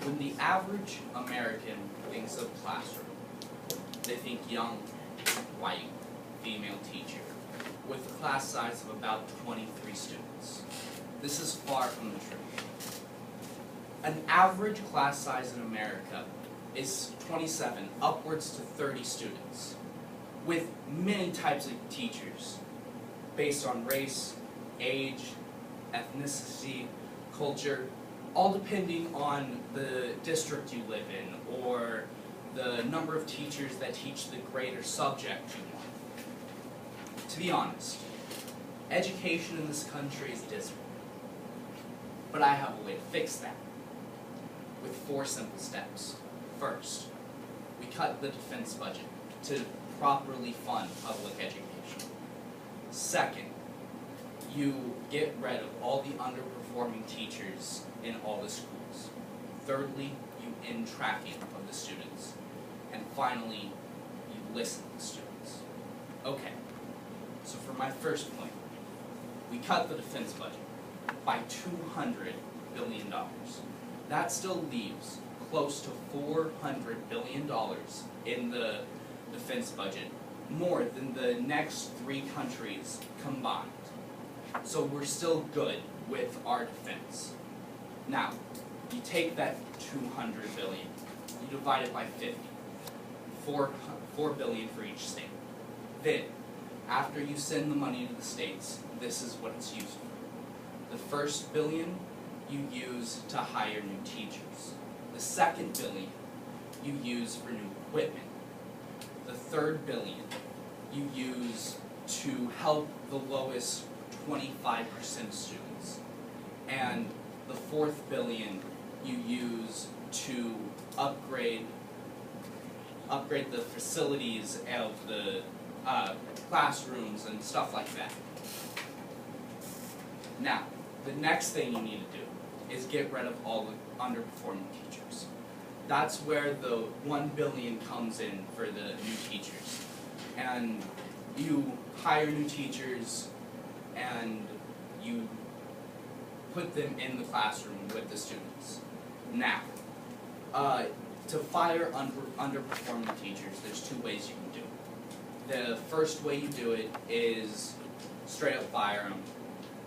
When the average American thinks of classroom, they think young, white, female teacher with a class size of about 23 students. This is far from the truth. An average class size in America is 27, upwards to 30 students, with many types of teachers based on race, age, ethnicity, culture, all depending on the district you live in or the number of teachers that teach the grade or subject you want. To be honest, education in this country is dismal, but I have a way to fix that with 4 simple steps. First, we cut the defense budget to properly fund public education. Second, you get rid of all the underperforming teachers in all the schools. Thirdly, you end tracking of the students. And finally, you listen to the students. Okay, so for my first point, we cut the defense budget by $200 billion. That still leaves close to $400 billion in the defense budget, more than the next 3 countries combined. So we're still good with our defense. Now, you take that $200 billion, you divide it by 50, $4 billion for each state. Then, after you send the money to the states, this is what it's used for. The first $1 billion you use to hire new teachers. The second $1 billion you use for new equipment. The third $1 billion you use to help the lowest 25% of students. And the fourth $1 billion you use to upgrade the facilities of the classrooms and stuff like that. Now, the next thing you need to do is get rid of all the underperforming teachers. That's where the $1 billion comes in for the new teachers. And you hire new teachers and you put them in the classroom with the students. Now, to fire underperforming teachers, there's 2 ways you can do it. The first way you do it is straight up fire them,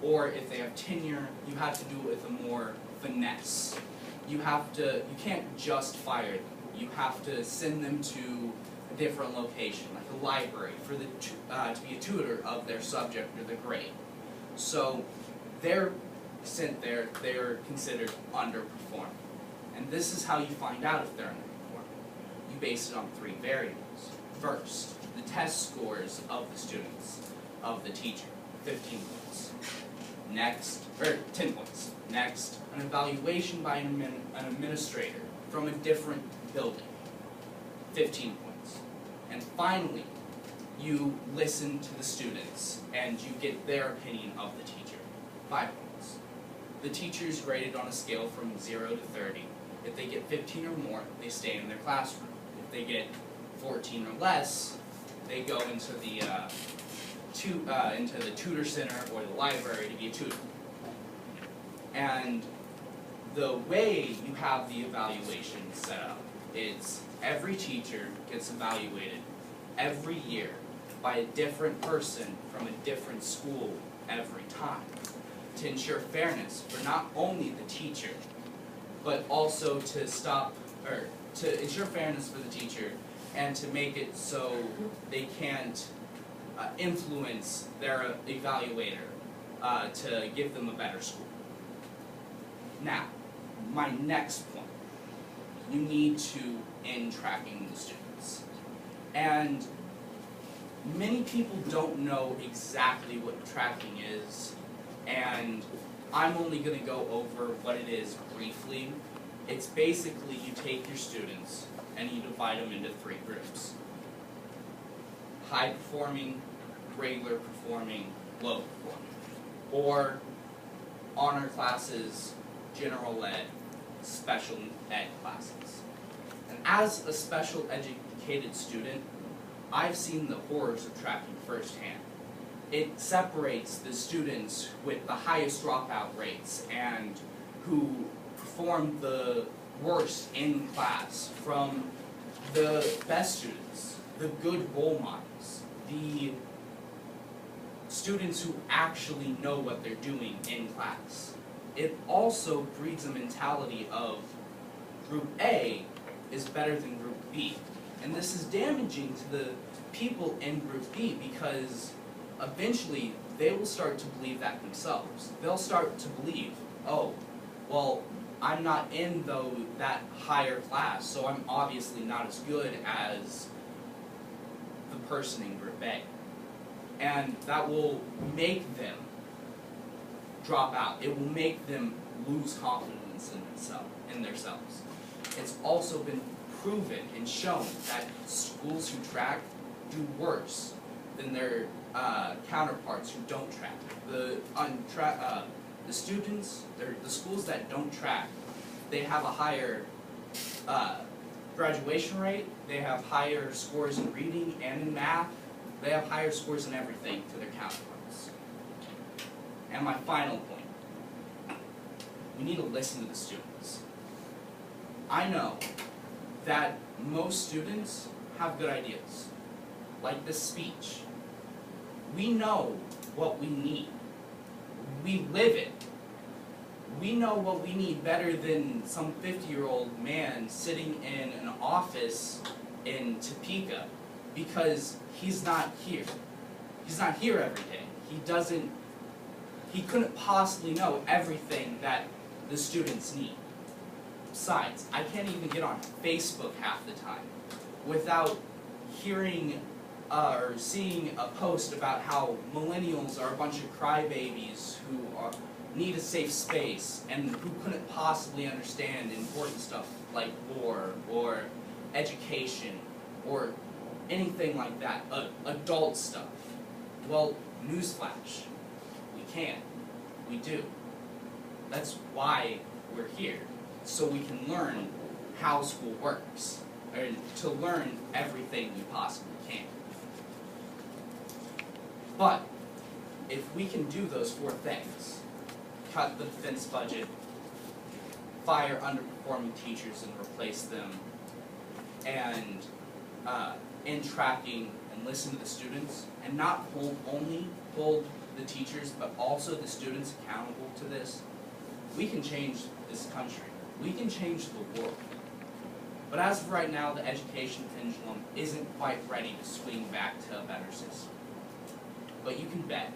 or if they have tenure, you have to do it with a more finesse. You can't just fire them. You have to send them to a different location, like a library, for to be a tutor of their subject or their grade. So they're sent there, they're considered underperforming. And this is how you find out if they're underperforming. You base it on 3 variables. First, the test scores of the students, of the teacher, 15 points. Next, or 10 points. Next, an evaluation by an administrator from a different building, 15 points. And finally, you listen to the students and you get their opinion of the teacher, 5 points. The teacher is graded on a scale from 0 to 30. If they get 15 or more, they stay in their classroom. If they get 14 or less, they go into the tutor center or the library to be a tutor. And the way you have the evaluation set up is every teacher gets evaluated every year by a different person from a different school every time, to ensure fairness for not only the teacher, but also to ensure fairness for the teacher and to make it so they can't influence their evaluator to give them a better score. Now, my next point, you need to end tracking the students. And many people don't know exactly what tracking is, and I'm only going to go over what it is briefly. It's basically you take your students and you divide them into 3 groups. High performing, regular performing, low performing. Or honor classes, general ed, special ed classes. And as a special educated student, I've seen the horrors of tracking firsthand. It separates the students with the highest dropout rates and who perform the worse in class from the best students, the good role models, the students who actually know what they're doing in class. It also breeds a mentality of Group A is better than Group B. And this is damaging to the people in Group B because eventually they will start to believe that themselves. They'll start to believe, oh, well, I'm not in that higher class, so I'm obviously not as good as the person in Group A. And that will make them drop out. It will make them lose confidence in themselves. It's also been proven and shown that schools who track do worse than their counterparts who don't track. The schools that don't track, they have a higher graduation rate, they have higher scores in reading and in math, they have higher scores in everything to their counterparts. And my final point, we need to listen to the students. I know that most students have good ideas, like this speech. We know what we need. We live it. We know what we need better than some 50-year-old man sitting in an office in Topeka because he's not here. He's not here every day. He couldn't possibly know everything that the students need. Besides, I can't even get on Facebook half the time without hearing or seeing a post about how millennials are a bunch of crybabies who need a safe space and who couldn't possibly understand important stuff like war or education or anything like that, adult stuff. Well, newsflash, we can. We do. That's why we're here, so we can learn how school works, or to learn everything we possibly can. But if we can do those 4 things, cut the defense budget, fire underperforming teachers and replace them, and in tracking and listen to the students, and not only hold the teachers but also the students accountable to this, we can change this country. We can change the world. But as of right now, the education pendulum isn't quite ready to swing back to a better system. But you can bet,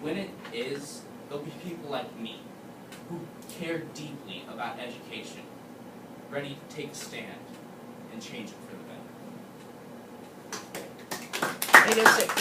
when it is, there'll be people like me who care deeply about education, ready to take a stand and change it for the better.